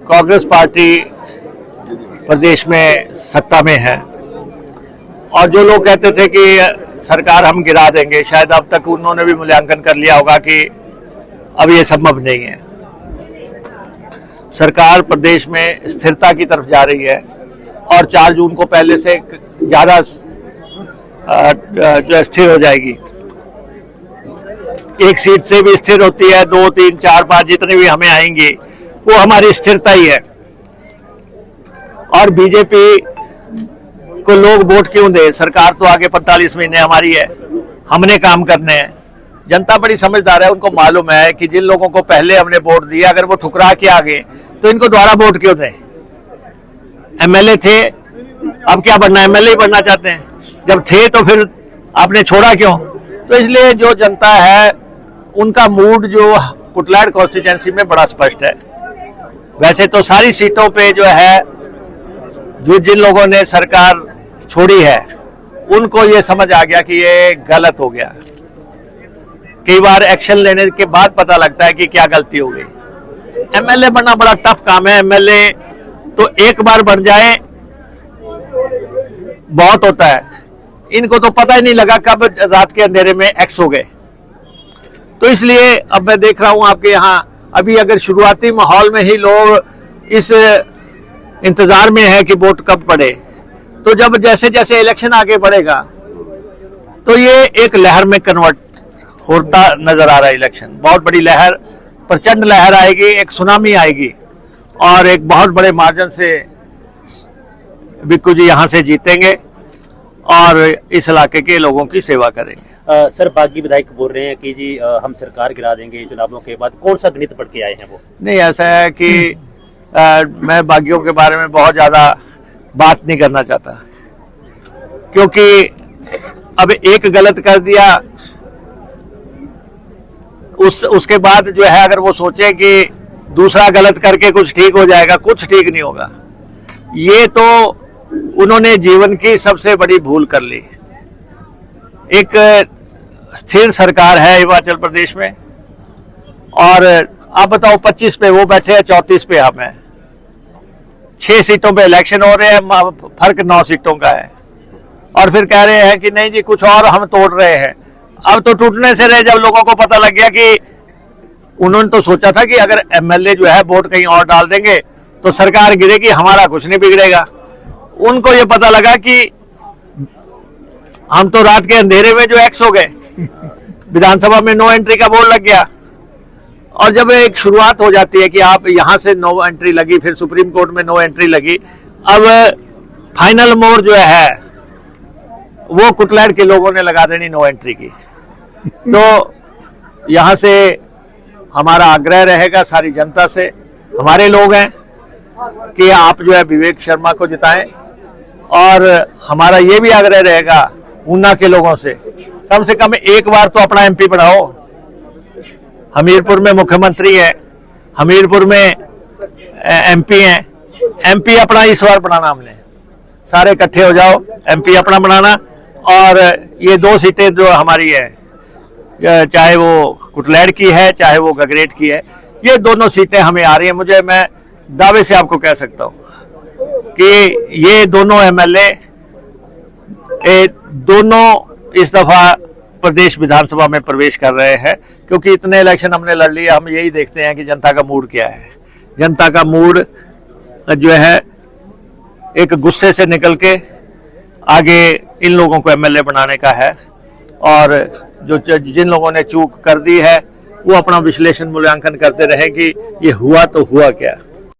Congress party प्रदेश में सत्ता में है और जो लोग कहते थे कि सरकार हम गिरा देंगे, शायद अब तक उन्होंने भी मूल्यांकन कर लिया होगा कि अब ये संभव नहीं है। सरकार प्रदेश में स्थिरता की तरफ जा रही है और 4 जून को पहले से ज़्यादा जो स्थिर हो जाएगी। एक सीट से भी स्थिर होती है, 2, 3, 4, 5 जितने भी हमें आएंगी वो हमारी स्थिरता ही है। और बीजेपी को लोग वोट क्यों दे? सरकार तो आगे 45 महीने हमारी है, हमने काम करने हैं। जनता बड़ी समझदार है, उनको मालूम है कि जिन लोगों को पहले हमने वोट दिया अगर वो ठुकरा के आ गए तो इनको दोबारा वोट क्यों दें? एमएलए थे, अब क्या बनना? एमएलए ही बनना चाहते हैं। जब थे तो फिर आपने छोड़ा क्यों? तो इसलिए जो जनता है उनका मूड जो कुटलाड़ कॉन्स्टिट्यूंसी में बड़ा स्पष्ट है। वैसे तो सारी सीटों पे जो है जो जिन लोगों ने सरकार छोड़ी है उनको ये समझ आ गया कि ये गलत हो गया। कई बार एक्शन लेने के बाद पता लगता है कि क्या गलती हो गई। एमएलए बनना बड़ा टफ काम है। एमएलए तो एक बार बन जाए बहुत होता है, इनको तो पता ही नहीं लगा कब रात के अंधेरे में एक्स हो गए। तो इसलिए अब मैं देख रहा हूं आपके यहाँ अभी अगर शुरुआती माहौल में ही लोग इस इंतजार में है कि वोट कब पड़े, तो जब जैसे जैसे इलेक्शन आगे बढ़ेगा तो ये एक लहर में कन्वर्ट होता नजर आ रहा है। इलेक्शन बहुत बड़ी लहर, प्रचंड लहर आएगी, एक सुनामी आएगी और एक बहुत बड़े मार्जिन से बिक्कू जी यहाँ से जीतेंगे और इस इलाके के लोगों की सेवा करेंगे। सर, बागी विधायक बोल रहे हैं कि जी हम सरकार गिरा देंगे चुनावों के बाद। कौन सा गणित पढ़ के आए हैं वो? नहीं, ऐसा है कि मैं बागियों के बारे में बहुत ज्यादा बात नहीं करना चाहता, क्योंकि अब एक गलत कर दिया उसके बाद जो है अगर वो सोचे कि दूसरा गलत करके कुछ ठीक हो जाएगा, कुछ ठीक नहीं होगा। ये तो उन्होंने जीवन की सबसे बड़ी भूल कर ली। एक स्थिर सरकार है हिमाचल प्रदेश में और आप बताओ 25 पे वो बैठे हैं, 34 पे हम हैं। 6 सीटों पे इलेक्शन हो रहे हैं, फर्क 9 सीटों का है और फिर कह रहे हैं कि नहीं जी कुछ और हम तोड़ रहे हैं। अब तो टूटने से रहे जब लोगों को पता लग गया कि उन्होंने तो सोचा था कि अगर एमएलए जो है वोट कहीं और डाल देंगे तो सरकार गिरेगी, हमारा कुछ नहीं बिगड़ेगा। उनको ये पता लगा कि हम तो रात के अंधेरे में जो एक्स हो गए। विधानसभा में नो एंट्री का बोर्ड लग गया और जब एक शुरुआत हो जाती है कि आप यहां से नो एंट्री लगी, फिर सुप्रीम कोर्ट में नो एंट्री लगी, अब फाइनल मोड़ जो है वो कुटलैंड के लोगों ने लगा देनी नो एंट्री की। तो यहां से हमारा आग्रह रहेगा सारी जनता से, हमारे लोग हैं कि आप जो है विवेक शर्मा को जिताएं और हमारा ये भी आग्रह रहेगा ऊना के लोगों से कम एक बार तो अपना एमपी बनाओ। हमीरपुर में मुख्यमंत्री है, हमीरपुर में एमपी हैं, एमपी अपना इस बार बनाना। हमने सारे इकट्ठे हो जाओ, एमपी अपना बनाना। और ये 2 सीटें जो हमारी है, चाहे वो कुटलैंड की है चाहे वो गगरेट की है, ये दोनों सीटें हमें आ रही हैं। मैं दावे से आपको कह सकता हूं कि ये दोनों एमएलए दोनों इस दफा प्रदेश विधानसभा में प्रवेश कर रहे हैं, क्योंकि इतने इलेक्शन हमने लड़ लिए। हम यही देखते हैं कि जनता का मूड क्या है। जनता का मूड जो है एक गुस्से से निकल के आगे इन लोगों को एमएलए बनाने का है और जो जिन लोगों ने चूक कर दी है वो अपना विश्लेषण मूल्यांकन करते रहे कि ये हुआ तो हुआ क्या।